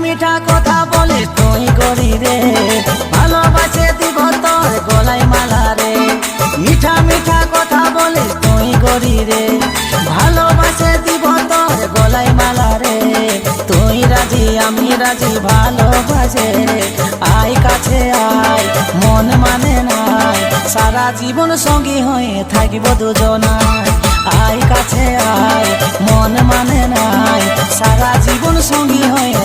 মিঠা কথা বলিস তুই গরি রে, ভালোবাসে দিব তোর গলায় মালা রে। মিঠা মিঠা কথা বলিস তুই গরি রে, ভালোবাসে দিব তোর গলায় মালা রে। তুই রাজি আমি রাজি ভালোবাসে, আয় কাছে আয় মন মানে নাই, সারা জীবন সঙ্গী হয়ে থাকিব দুজনায়। আয় কাছে আয় মন মানে নাই, সারা জীবন সঙ্গী হয়ে